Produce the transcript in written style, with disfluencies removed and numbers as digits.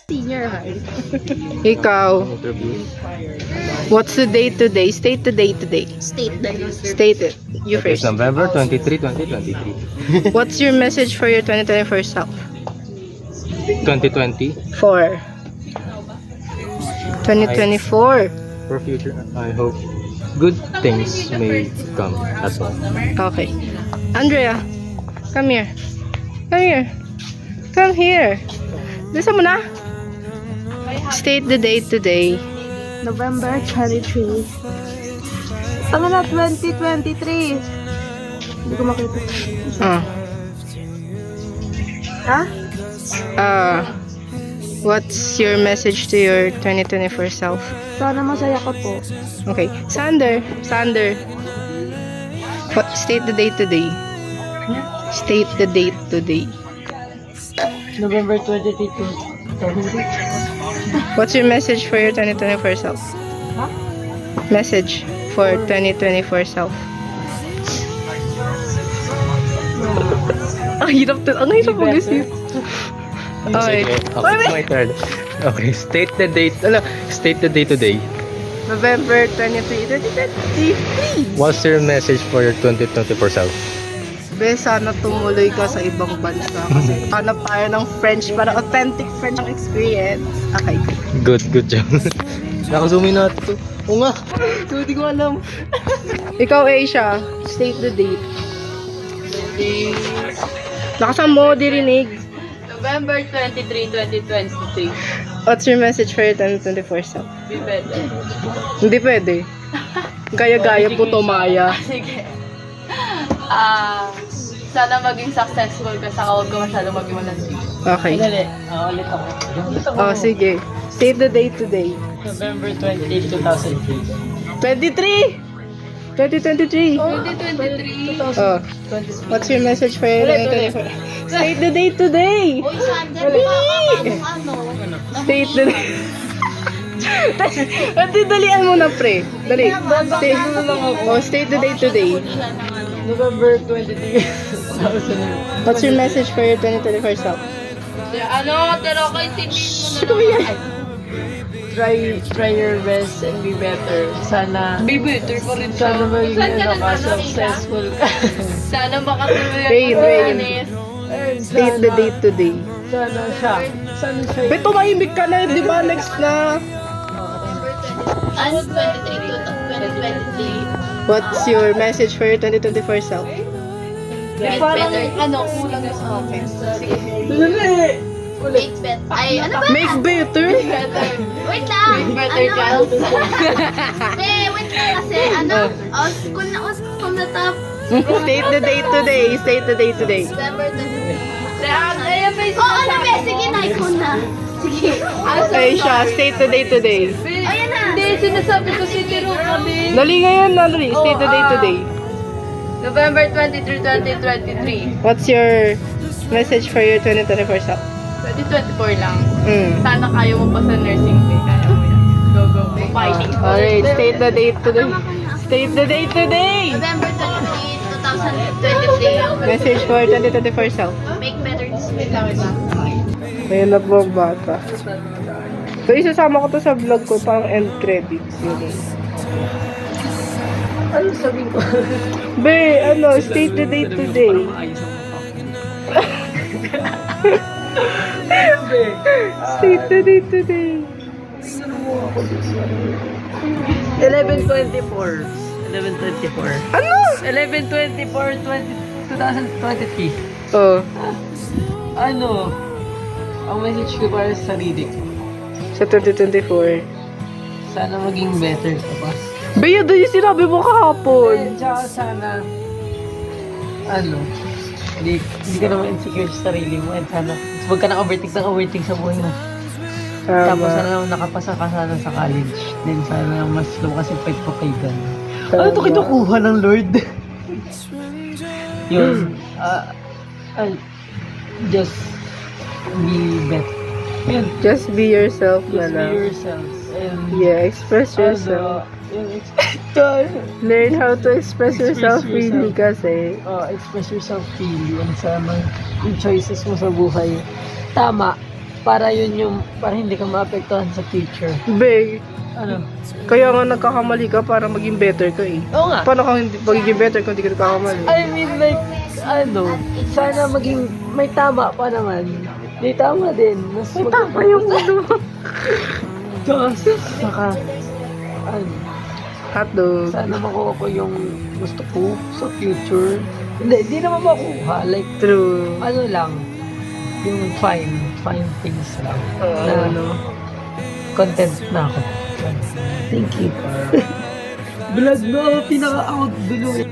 Senior high. Ikaw. What's the date today? State the date today. State the State it. You It's first. November 23, 2023. What's your message for your 2024 self? 2020 For 2024. for future. I hope good things may come. That's all. Okay. Andrea, come here. Come here. Come here. Listen mo na. State the date today. November 23. Tama na, 2023. Hindi ko makita. Ah. Ha? What's your message to your 2024 self? Sana masaya ka po. Okay. Sander. What, state the date today. State the date today. November 23. What's your message for your 2024 self? Huh? Message for 2024 self. Ang hirap mag-isip. Okay. Okay, my turn. Okay, state the date. State the date today. November 23, 2023. What's your message for your 2024 self? Be, sana tumuloy ka sa ibang bansa kasi hanap tayo ng French para authentic French ang experience. Okay. Good job. Nakazoom in natin to. Oo nga. So, hindi ko alam. Ikaw, Asia, state the date. Lakasan mo, dirinig. November 23, 2023. What's your message for your 2024 self? Be better. Hindi pwede. Gaya-gaya po tumaya. Sige. Sana maging successful ka sa huwag ka masyadong maging malasig. Okay. Ulit ako. Oh, sige. State the date today. November 28, 2003. 23! 2023. 2023. Oh. What's your message for your 2024? State the date today! Uy, Sander, makakapagong ano? State the date. Dalian mo na, pre. Dali. State the date today. November 23, 2003. What's your message for your 2024 self? Pero kay Ano yan? try your best and be better. Sana be better pa rin sana maging successful ka. Sana makatuloy Rain. State the date today. Sana siya. Be, tumahimik ka na, di ba? Next na. Ano, 23 to 2023. What's your message for your 2024 self? Get better. kulang sa akin. Make better. Ay, ano ba? Make better? Wait lang. Make better Ano? child. Wait lang kasi, kung na top, State the date today. State the date today. December 23. Oh, Sige na, ikaw na. Sige. Aisha, state the date today. Ayan na. Hindi, sinasabi ko si Tiro kami. Dali ngayon, dali. State the date today. November 23, 2023. What's your message for your 2024 self? 2024 lang. Sana Kaya mo pa sa nursing day. Kaya mo yan. Go. Fighting. Alright, state the date today. State the date today! November 23, 2023. Message for 2024 self. Make better decisions. Ayun na po, bata. So, isasama ko to sa vlog ko, pang end credits. Yun. Ano sabihin ko? Be, state the date today. State the date today. 11/24. Ano? 11/24, 2023. Oh, Ang message ko para sa sarili ko. sa 2024. Sana maging better ka pa. Be, yun yung sinabi mo kahapon. Tsaka sana, hindi ka naman insecure sa sarili mo. And sana, huwag ka na-overthink sa buhay mo. Tapos Tama. sana nakapasa ka sana sa college. Then sana mas lumakas yung fight ko kay God. Tama. Ano ito kinukuha ng Lord? Yun. Just be better. Yun. Just be yourself na Just be lang. yourself. And Yeah, express yourself. Learn how to express yourself freely kasi. Express yourself freely. And sana yung choices mo sa buhay, tama. para yun yung, para hindi ka maapektuhan sa future. Be, Ano? kaya nga nagkakamali ka para maging better ka eh. Oo nga. Paano ka hindi magiging better kung hindi ka nagkakamali? I mean, like, ano, sana maging, may tama pa naman. May tama din. Mas may tama yung ano. Saka, ano, Hotdog. sana makuha ko yung gusto ko sa future. Hindi naman makuha. Like, True. ano lang, yung fine things lang. Na, Ano? content na ako. Thank you. Vlog na, pinaka-out, dulo.